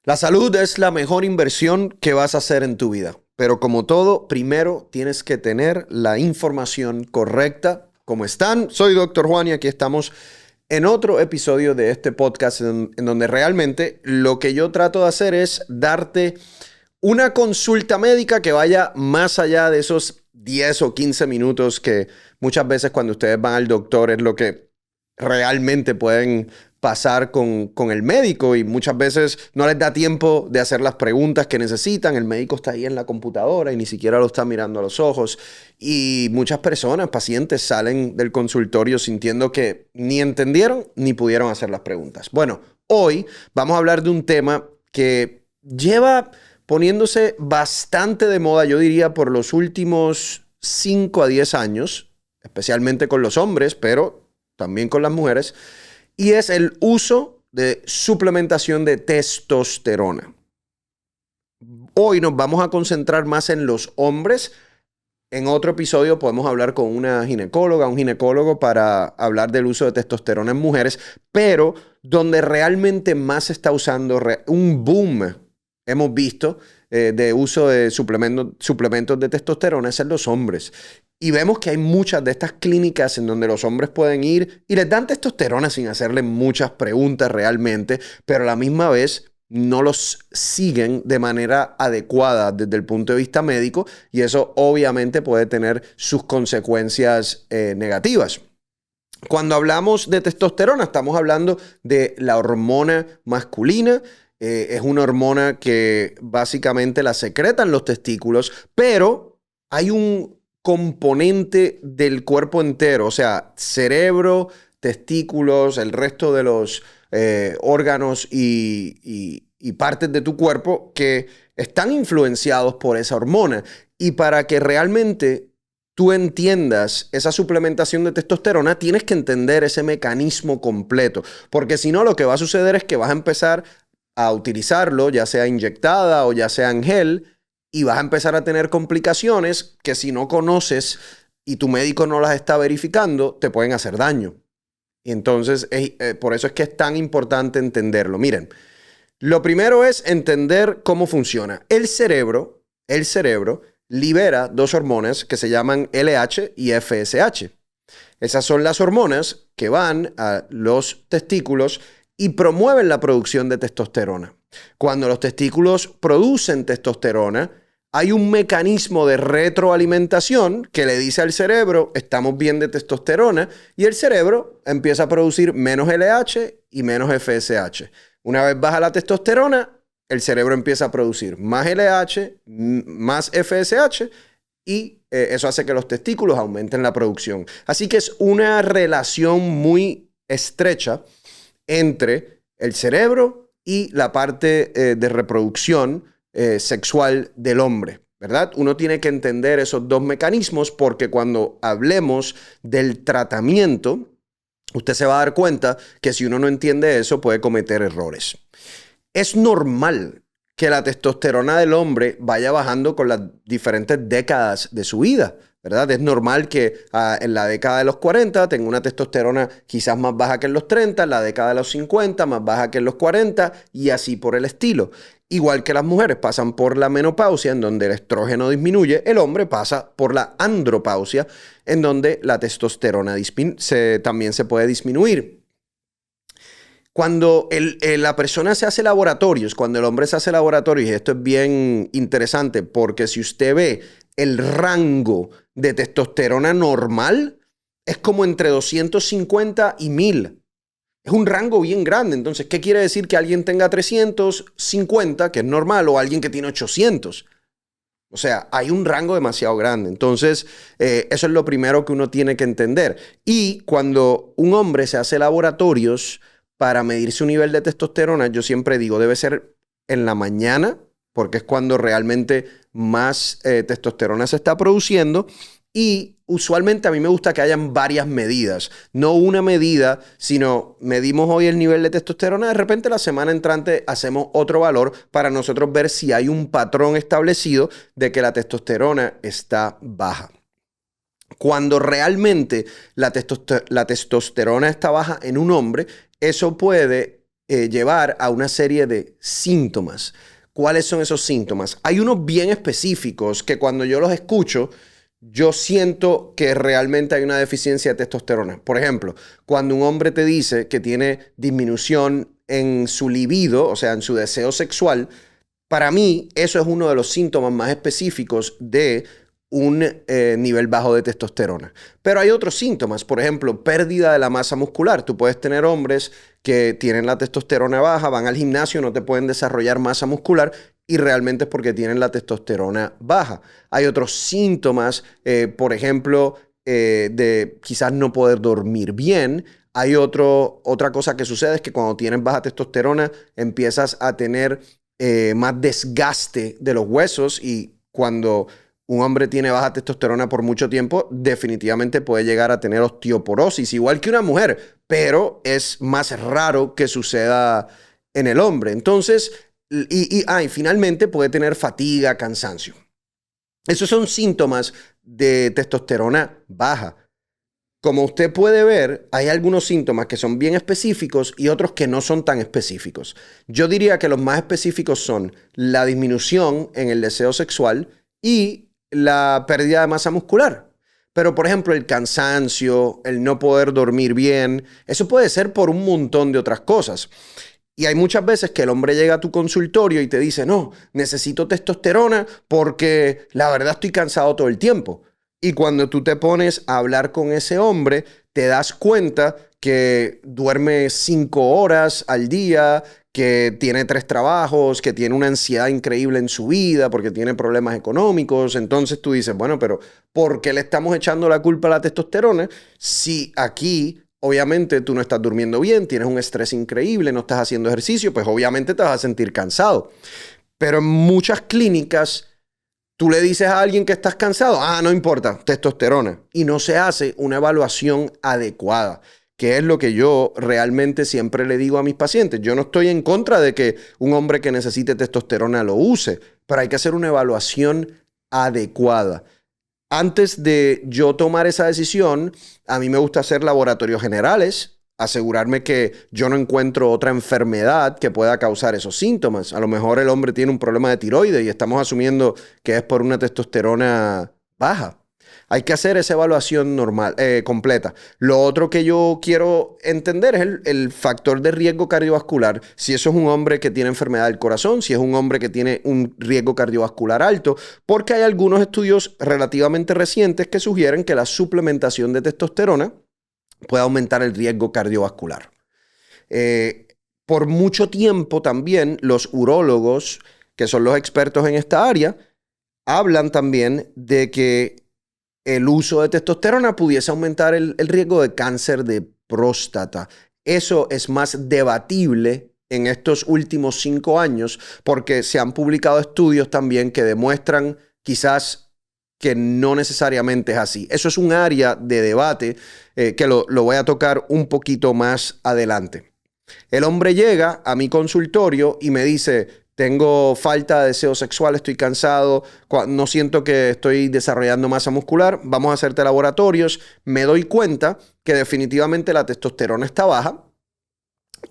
La salud es la mejor inversión que vas a hacer en tu vida, pero como todo, primero tienes que tener la información correcta. ¿Cómo están? Soy Doctor Juan y aquí estamos en otro episodio de este podcast en donde realmente lo que yo trato de hacer es darte una consulta médica que vaya más allá de esos 10 o 15 minutos que muchas veces cuando ustedes van al doctor es lo que realmente pueden pasar con el médico y muchas veces no les da tiempo de hacer las preguntas que necesitan. El médico está ahí en la computadora y ni siquiera lo está mirando a los ojos. Y muchas personas, pacientes, salen del consultorio sintiendo que ni entendieron ni pudieron hacer las preguntas. Bueno, hoy vamos a hablar de un tema que lleva poniéndose bastante de moda, yo diría, por los últimos 5 a 10 años, especialmente con los hombres, pero también con las mujeres, y es el uso de suplementación de testosterona. Hoy nos vamos a concentrar más en los hombres. En otro episodio podemos hablar con una ginecóloga, un ginecólogo para hablar del uso de testosterona en mujeres, pero donde realmente más se está usando un boom, hemos visto, de uso de suplementos de testosterona es en los hombres. Y vemos que hay muchas de estas clínicas en donde los hombres pueden ir y les dan testosterona sin hacerle muchas preguntas realmente, pero a la misma vez no los siguen de manera adecuada desde el punto de vista médico y eso obviamente puede tener sus consecuencias negativas. Cuando hablamos de testosterona, estamos hablando de la hormona masculina. Es una hormona que básicamente la secretan los testículos, pero hay un componente del cuerpo entero, o sea, cerebro, testículos, el resto de los órganos y partes de tu cuerpo que están influenciados por esa hormona. Y para que realmente tú entiendas esa suplementación de testosterona, tienes que entender ese mecanismo completo, porque si no, lo que va a suceder es que vas a empezar a utilizarlo, ya sea inyectada o ya sea en gel, y vas a empezar a tener complicaciones que si no conoces y tu médico no las está verificando, te pueden hacer daño. Y entonces, por eso es que es tan importante entenderlo. Miren, lo primero es entender cómo funciona. El cerebro libera dos hormonas que se llaman LH y FSH. Esas son las hormonas que van a los testículos y promueven la producción de testosterona. Cuando los testículos producen testosterona, hay un mecanismo de retroalimentación que le dice al cerebro, estamos bien de testosterona, y el cerebro empieza a producir menos LH y menos FSH. Una vez baja la testosterona, el cerebro empieza a producir más LH, más FSH, y eso hace que los testículos aumenten la producción. Así que es una relación muy estrecha entre el cerebro y la parte de reproducción sexual del hombre, ¿verdad? Uno tiene que entender esos dos mecanismos porque cuando hablemos del tratamiento, usted se va a dar cuenta que si uno no entiende eso puede cometer errores. Es normal que la testosterona del hombre vaya bajando con las diferentes décadas de su vida, ¿verdad? Es normal que en la década de los 40 tenga una testosterona quizás más baja que en los 30, en la década de los 50 más baja que en los 40 y así por el estilo. Igual que las mujeres pasan por la menopausia, en donde el estrógeno disminuye, el hombre pasa por la andropausia, en donde la testosterona también se puede disminuir. Cuando la persona se hace laboratorios, cuando el hombre se hace laboratorios, y esto es bien interesante porque si usted ve el rango de testosterona normal, es como entre 250 y 1000. Es un rango bien grande. Entonces, ¿qué quiere decir que alguien tenga 350, que es normal, o alguien que tiene 800? O sea, hay un rango demasiado grande. Entonces, eso es lo primero que uno tiene que entender. Y cuando un hombre se hace laboratorios para medir su nivel de testosterona, yo siempre digo, debe ser en la mañana, porque es cuando realmente más testosterona se está produciendo. Y usualmente a mí me gusta que hayan varias medidas, no una medida, sino medimos hoy el nivel de testosterona, de repente la semana entrante hacemos otro valor para nosotros ver si hay un patrón establecido de que la testosterona está baja. Cuando realmente la testosterona está baja en un hombre, eso puede llevar a una serie de síntomas. ¿Cuáles son esos síntomas? Hay unos bien específicos que cuando yo los escucho, yo siento que realmente hay una deficiencia de testosterona. Por ejemplo, cuando un hombre te dice que tiene disminución en su libido, o sea, en su deseo sexual, para mí eso es uno de los síntomas más específicos de un nivel bajo de testosterona. Pero hay otros síntomas, por ejemplo, pérdida de la masa muscular. Tú puedes tener hombres que tienen la testosterona baja, van al gimnasio, no te pueden desarrollar masa muscular y realmente es porque tienen la testosterona baja. Hay otros síntomas, por ejemplo, de quizás no poder dormir bien. Hay otra cosa que sucede es que cuando tienes baja testosterona empiezas a tener más desgaste de los huesos y cuando un hombre tiene baja testosterona por mucho tiempo, definitivamente puede llegar a tener osteoporosis, igual que una mujer, pero es más raro que suceda en el hombre. Entonces, y finalmente puede tener fatiga, cansancio. Esos son síntomas de testosterona baja. Como usted puede ver, hay algunos síntomas que son bien específicos y otros que no son tan específicos. Yo diría que los más específicos son la disminución en el deseo sexual y la pérdida de masa muscular. Pero, por ejemplo, el cansancio, el no poder dormir bien, eso puede ser por un montón de otras cosas. Y hay muchas veces que el hombre llega a tu consultorio y te dice, no, necesito testosterona porque la verdad estoy cansado todo el tiempo. Y cuando tú te pones a hablar con ese hombre, te das cuenta que duerme 5 horas al día, que tiene 3 trabajos, que tiene una ansiedad increíble en su vida porque tiene problemas económicos. Entonces tú dices, bueno, pero ¿por qué le estamos echando la culpa a la testosterona si aquí obviamente tú no estás durmiendo bien, tienes un estrés increíble, no estás haciendo ejercicio? Pues obviamente te vas a sentir cansado. Pero en muchas clínicas tú le dices a alguien que estás cansado, no importa, testosterona. Y no se hace una evaluación adecuada, que es lo que yo realmente siempre le digo a mis pacientes. Yo no estoy en contra de que un hombre que necesite testosterona lo use, pero hay que hacer una evaluación adecuada. Antes de yo tomar esa decisión, a mí me gusta hacer laboratorios generales, asegurarme que yo no encuentro otra enfermedad que pueda causar esos síntomas. A lo mejor el hombre tiene un problema de tiroides y estamos asumiendo que es por una testosterona baja. Hay que hacer esa evaluación normal, completa. Lo otro que yo quiero entender es el factor de riesgo cardiovascular. Si eso es un hombre que tiene enfermedad del corazón, si es un hombre que tiene un riesgo cardiovascular alto, porque hay algunos estudios relativamente recientes que sugieren que la suplementación de testosterona puede aumentar el riesgo cardiovascular. Por mucho tiempo también los urólogos, que son los expertos en esta área, hablan también de que el uso de testosterona pudiese aumentar el riesgo de cáncer de próstata. Eso es más debatible en estos últimos 5 años porque se han publicado estudios también que demuestran quizás que no necesariamente es así. Eso es un área de debate que lo voy a tocar un poquito más adelante. El hombre llega a mi consultorio y me dice, tengo falta de deseo sexual, estoy cansado, no siento que estoy desarrollando masa muscular, vamos a hacerte laboratorios. Me doy cuenta que definitivamente la testosterona está baja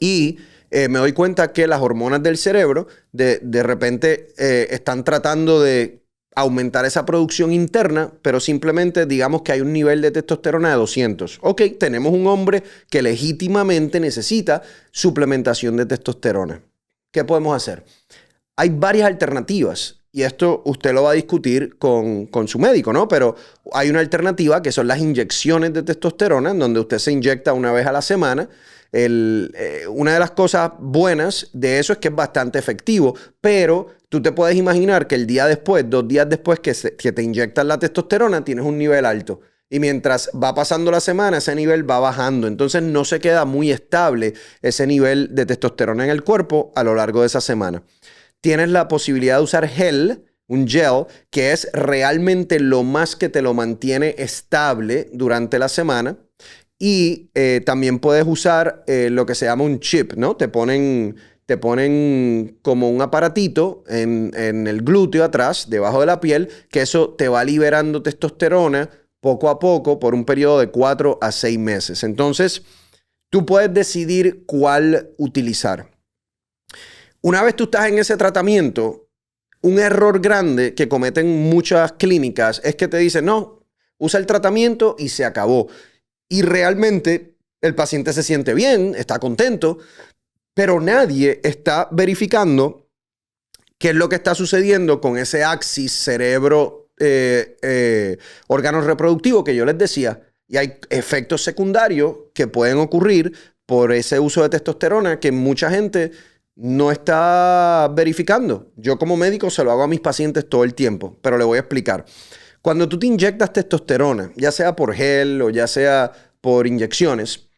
y me doy cuenta que las hormonas del cerebro de repente están tratando de aumentar esa producción interna, pero simplemente digamos que hay un nivel de testosterona de 200. Ok, tenemos un hombre que legítimamente necesita suplementación de testosterona. ¿Qué podemos hacer? Hay varias alternativas y esto usted lo va a discutir con su médico, ¿no? Pero hay una alternativa que son las inyecciones de testosterona, en donde usted se inyecta una vez a la semana. Una de las cosas buenas de eso es que es bastante efectivo, pero tú te puedes imaginar que el día después, 2 días después que te inyectan la testosterona, tienes un nivel alto. Y mientras va pasando la semana, ese nivel va bajando. Entonces no se queda muy estable ese nivel de testosterona en el cuerpo a lo largo de esa semana. Tienes la posibilidad de usar un gel, que es realmente lo más que te lo mantiene estable durante la semana. Y también puedes usar lo que se llama un chip, ¿no? Te ponen como un aparatito en el glúteo atrás, debajo de la piel, que eso te va liberando testosterona poco a poco por un periodo de 4 a 6 meses. Entonces, tú puedes decidir cuál utilizar. Una vez tú estás en ese tratamiento, un error grande que cometen muchas clínicas es que te dicen, no, usa el tratamiento y se acabó. Y realmente el paciente se siente bien, está contento, pero nadie está verificando qué es lo que está sucediendo con ese axis cerebro, órganos reproductivos que yo les decía. Y hay efectos secundarios que pueden ocurrir por ese uso de testosterona que mucha gente no está verificando. Yo como médico se lo hago a mis pacientes todo el tiempo, pero le voy a explicar. Cuando tú te inyectas testosterona, ya sea por gel o ya sea por inyecciones,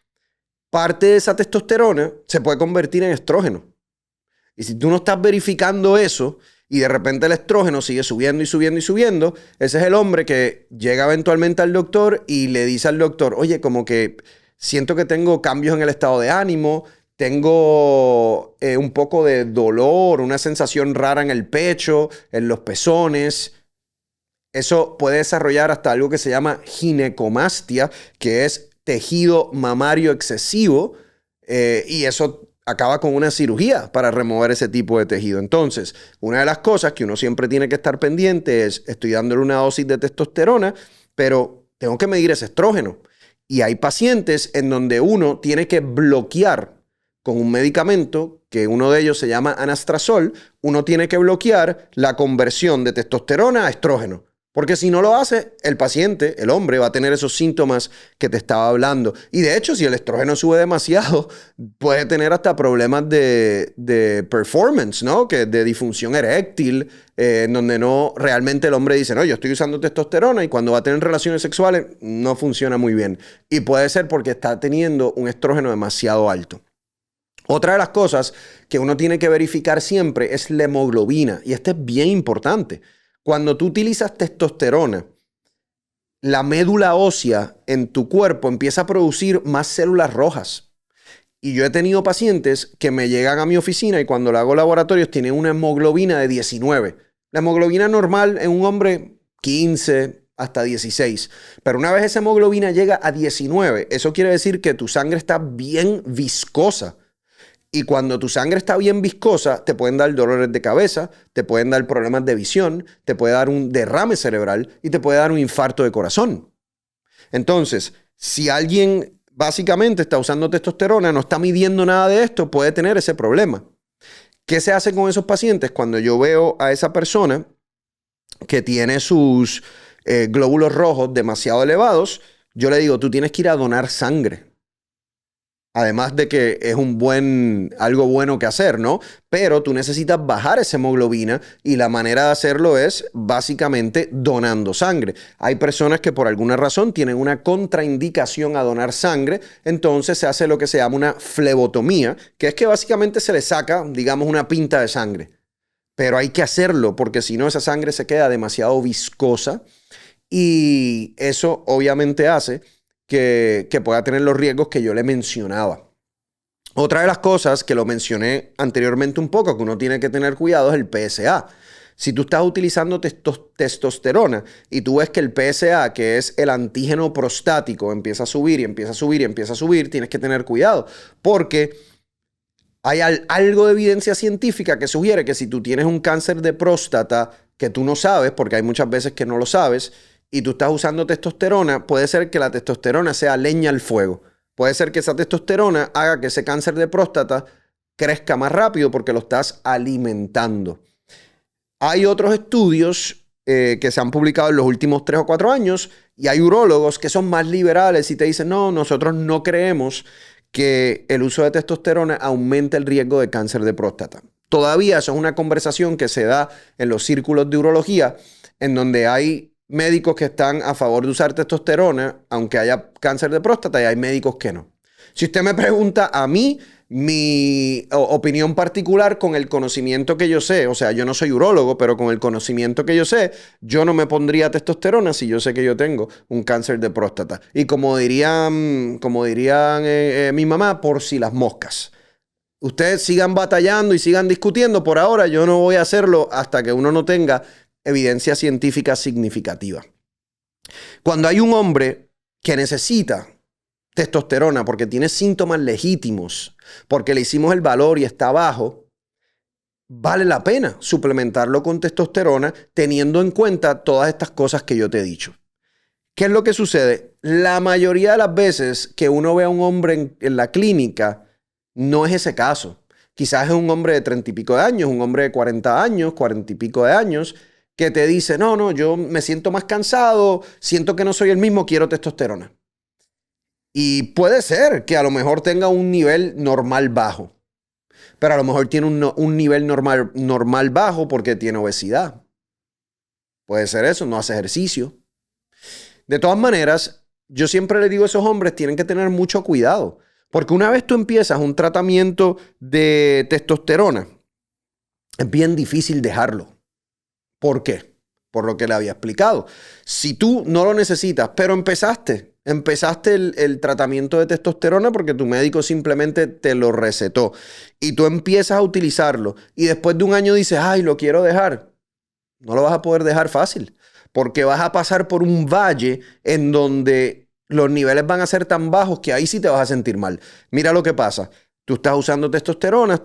parte de esa testosterona se puede convertir en estrógeno. Y si tú no estás verificando eso y de repente el estrógeno sigue subiendo y subiendo y subiendo, ese es el hombre que llega eventualmente al doctor y le dice al doctor, oye, como que siento que tengo cambios en el estado de ánimo, tengo un poco de dolor, una sensación rara en el pecho, en los pezones. Eso puede desarrollar hasta algo que se llama ginecomastia, que es tejido mamario excesivo, y eso acaba con una cirugía para remover ese tipo de tejido. Entonces, una de las cosas que uno siempre tiene que estar pendiente es, estoy dándole una dosis de testosterona, pero tengo que medir ese estrógeno. Y hay pacientes en donde uno tiene que bloquear con un medicamento, que uno de ellos se llama anastrozol, uno tiene que bloquear la conversión de testosterona a estrógeno. Porque si no lo hace, el paciente, el hombre, va a tener esos síntomas que te estaba hablando. Y de hecho, si el estrógeno sube demasiado, puede tener hasta problemas de performance, ¿no? Que de disfunción eréctil, en donde no realmente el hombre dice, no, yo estoy usando testosterona y cuando va a tener relaciones sexuales no funciona muy bien. Y puede ser porque está teniendo un estrógeno demasiado alto. Otra de las cosas que uno tiene que verificar siempre es la hemoglobina. Y esto es bien importante. Cuando tú utilizas testosterona, la médula ósea en tu cuerpo empieza a producir más células rojas. Y yo he tenido pacientes que me llegan a mi oficina y cuando le hago laboratorios tienen una hemoglobina de 19. La hemoglobina normal en un hombre 15 hasta 16. Pero una vez esa hemoglobina llega a 19, eso quiere decir que tu sangre está bien viscosa. Y cuando tu sangre está bien viscosa, te pueden dar dolores de cabeza, te pueden dar problemas de visión, te puede dar un derrame cerebral y te puede dar un infarto de corazón. Entonces, si alguien básicamente está usando testosterona, no está midiendo nada de esto, puede tener ese problema. ¿Qué se hace con esos pacientes? Cuando yo veo a esa persona que tiene sus glóbulos rojos demasiado elevados, yo le digo, tú tienes que ir a donar sangre. Además de que es algo bueno que hacer, ¿no? Pero tú necesitas bajar esa hemoglobina y la manera de hacerlo es básicamente donando sangre. Hay personas que por alguna razón tienen una contraindicación a donar sangre, entonces se hace lo que se llama una flebotomía, que es que básicamente se le saca, digamos, una pinta de sangre. Pero hay que hacerlo porque si no esa sangre se queda demasiado viscosa y eso obviamente hace que pueda tener los riesgos que yo le mencionaba. Otra de las cosas que lo mencioné anteriormente un poco, que uno tiene que tener cuidado, es el PSA. Si tú estás utilizando testosterona y tú ves que el PSA, que es el antígeno prostático, empieza a subir y empieza a subir y empieza a subir, tienes que tener cuidado porque hay algo de evidencia científica que sugiere que si tú tienes un cáncer de próstata que tú no sabes, porque hay muchas veces que no lo sabes, y tú estás usando testosterona, puede ser que la testosterona sea leña al fuego. Puede ser que esa testosterona haga que ese cáncer de próstata crezca más rápido porque lo estás alimentando. Hay otros estudios que se han publicado en los últimos 3 o 4 años y hay urólogos que son más liberales y te dicen, no, nosotros no creemos que el uso de testosterona aumente el riesgo de cáncer de próstata. Todavía eso es una conversación que se da en los círculos de urología en donde hay médicos que están a favor de usar testosterona, aunque haya cáncer de próstata, y hay médicos que no. Si usted me pregunta a mí, mi opinión particular con el conocimiento que yo sé, o sea, yo no soy urólogo, pero con el conocimiento que yo sé, yo no me pondría testosterona si yo sé que yo tengo un cáncer de próstata. Y como dirían mi mamá, por si las moscas. Ustedes sigan batallando y sigan discutiendo. Por ahora yo no voy a hacerlo hasta que uno no tenga evidencia científica significativa. Cuando hay un hombre que necesita testosterona porque tiene síntomas legítimos, porque le hicimos el valor y está bajo, vale la pena suplementarlo con testosterona teniendo en cuenta todas estas cosas que yo te he dicho. ¿Qué es lo que sucede? La mayoría de las veces que uno ve a un hombre en la clínica, no es ese caso. Quizás es un hombre de 30 y pico de años, un hombre de 40 años, 40 y pico de años, que te dice, no, yo me siento más cansado, siento que no soy el mismo, quiero testosterona. Y puede ser que a lo mejor tenga un nivel normal bajo, pero a lo mejor tiene un nivel normal bajo porque tiene obesidad. Puede ser eso, no hace ejercicio. De todas maneras, yo siempre le digo a esos hombres, tienen que tener mucho cuidado, porque una vez tú empiezas un tratamiento de testosterona, es bien difícil dejarlo. ¿Por qué? Por lo que le había explicado. Si tú no lo necesitas, pero empezaste el tratamiento de testosterona porque tu médico simplemente te lo recetó y tú empiezas a utilizarlo y después de un año dices, ay, lo quiero dejar, no lo vas a poder dejar fácil porque vas a pasar por un valle en donde los niveles van a ser tan bajos que ahí sí te vas a sentir mal. Mira lo que pasa. Tú estás usando testosterona,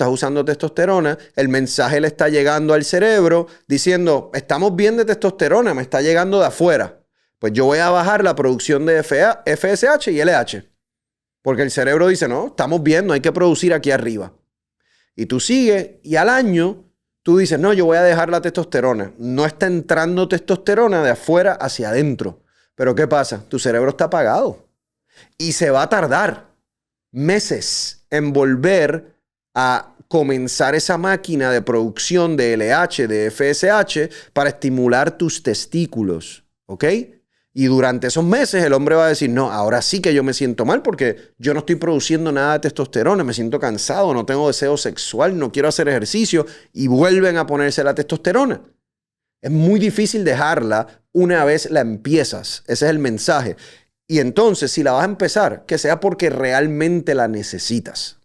el mensaje le está llegando al cerebro diciendo, estamos bien de testosterona, me está llegando de afuera. Pues yo voy a bajar la producción de FSH y LH. Porque el cerebro dice, no, estamos bien, no hay que producir aquí arriba. Y tú sigues y al año tú dices, no, yo voy a dejar la testosterona. No está entrando testosterona de afuera hacia adentro. Pero ¿qué pasa? Tu cerebro está apagado y se va a tardar meses en volver a comenzar esa máquina de producción de LH, de FSH, para estimular tus testículos, ¿ok? Y durante esos meses el hombre va a decir, no, ahora sí que yo me siento mal porque yo no estoy produciendo nada de testosterona, me siento cansado, no tengo deseo sexual, no quiero hacer ejercicio, y vuelven a ponerse la testosterona. Es muy difícil dejarla una vez la empiezas, ese es el mensaje. Y entonces, si la vas a empezar, que sea porque realmente la necesitas.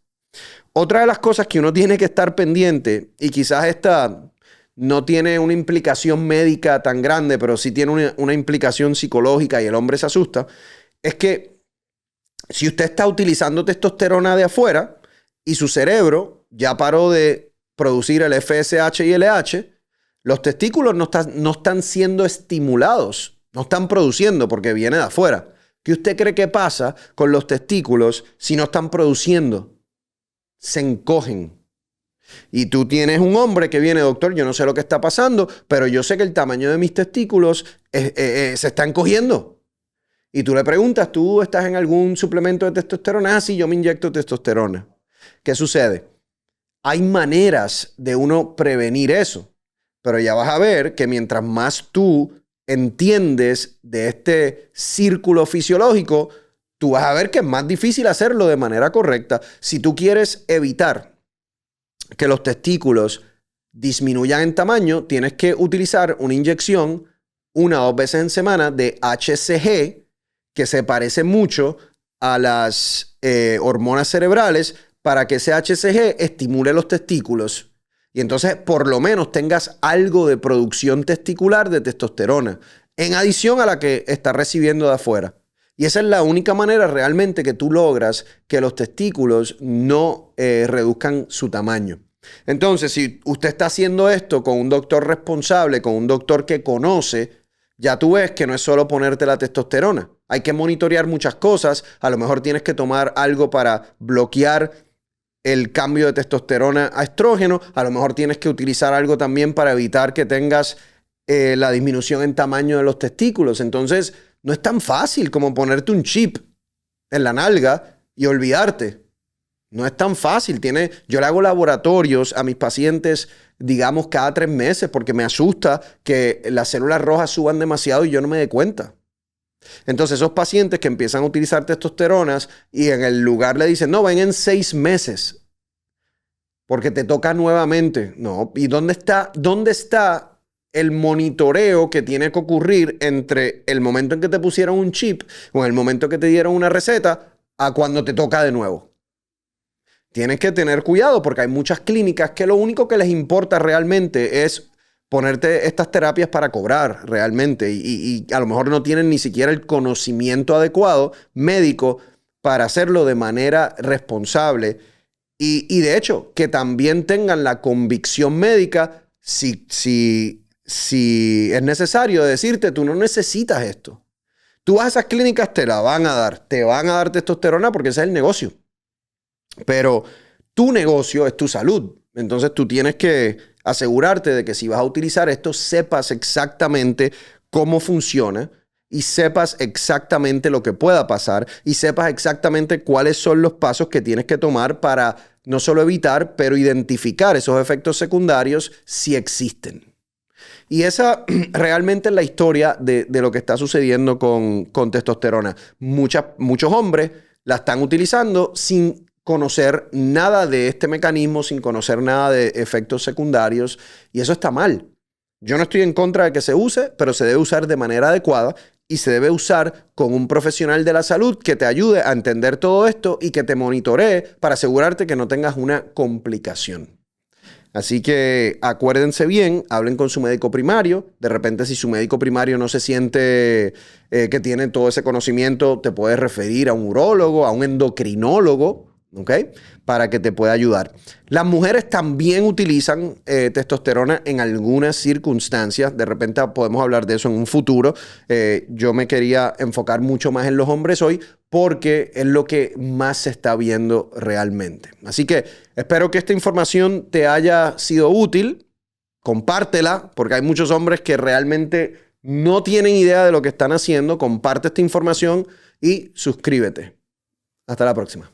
Otra de las cosas que uno tiene que estar pendiente, y quizás esta no tiene una implicación médica tan grande, pero sí tiene una implicación psicológica y el hombre se asusta, es que si usted está utilizando testosterona de afuera y su cerebro ya paró de producir el FSH y el LH, los testículos no están siendo estimulados, no están produciendo porque viene de afuera. ¿Qué usted cree que pasa con los testículos si no están produciendo? Se encogen. Y tú tienes un hombre que viene, doctor, yo no sé lo que está pasando, pero yo sé que el tamaño de mis testículos se está encogiendo. Y tú le preguntas, ¿tú estás en algún suplemento de testosterona? Ah, sí, yo me inyecto testosterona. ¿Qué sucede? Hay maneras de uno prevenir eso, pero ya vas a ver que mientras más tú entiendes de este círculo fisiológico, tú vas a ver que es más difícil hacerlo de manera correcta. Si tú quieres evitar que los testículos disminuyan en tamaño, tienes que utilizar una inyección 1 o 2 veces en semana de HCG, que se parece mucho a las hormonas cerebrales, para que ese HCG estimule los testículos. Y entonces por lo menos tengas algo de producción testicular de testosterona, en adición a la que estás recibiendo de afuera. Y esa es la única manera realmente que tú logras que los testículos no reduzcan su tamaño. Entonces, si usted está haciendo esto con un doctor responsable, con un doctor que conoce, ya tú ves que no es solo ponerte la testosterona. Hay que monitorear muchas cosas. A lo mejor tienes que tomar algo para bloquear el cambio de testosterona a estrógeno. A lo mejor tienes que utilizar algo también para evitar que tengas la disminución en tamaño de los testículos. Entonces, no es tan fácil como ponerte un chip en la nalga y olvidarte. No es tan fácil. Yo le hago laboratorios a mis pacientes, digamos, cada 3 meses porque me asusta que las células rojas suban demasiado y yo no me dé cuenta. Entonces, esos pacientes que empiezan a utilizar testosteronas y en el lugar le dicen, no, ven en 6 meses porque te toca nuevamente. No. ¿Y dónde está el monitoreo que tiene que ocurrir entre el momento en que te pusieron un chip o en el momento que te dieron una receta a cuando te toca de nuevo? Tienes que tener cuidado porque hay muchas clínicas que lo único que les importa realmente es ponerte estas terapias para cobrar realmente y a lo mejor no tienen ni siquiera el conocimiento adecuado médico para hacerlo de manera responsable y de hecho que también tengan la convicción médica si es necesario decirte, tú no necesitas esto. Tú vas a esas clínicas, te van a dar testosterona porque ese es el negocio. Pero tu negocio es tu salud. Entonces tú tienes que asegurarte de que si vas a utilizar esto, sepas exactamente cómo funciona y sepas exactamente lo que pueda pasar y sepas exactamente cuáles son los pasos que tienes que tomar para no solo evitar, pero identificar esos efectos secundarios si existen. Y esa realmente es la historia de lo que está sucediendo con testosterona. Muchos hombres la están utilizando sin conocer nada de este mecanismo, sin conocer nada de efectos secundarios, y eso está mal. Yo no estoy en contra de que se use, pero se debe usar de manera adecuada y se debe usar con un profesional de la salud que te ayude a entender todo esto y que te monitoree para asegurarte que no tengas una complicación. Así que acuérdense bien, hablen con su médico primario. De repente, si su médico primario no se siente que tiene todo ese conocimiento, te puedes referir a un urólogo, a un endocrinólogo, ¿ok? Para que te pueda ayudar. Las mujeres también utilizan testosterona en algunas circunstancias. De repente podemos hablar de eso en un futuro. Yo me quería enfocar mucho más en los hombres hoy porque es lo que más se está viendo realmente. Así que espero que esta información te haya sido útil. Compártela, porque hay muchos hombres que realmente no tienen idea de lo que están haciendo. Comparte esta información y suscríbete. Hasta la próxima.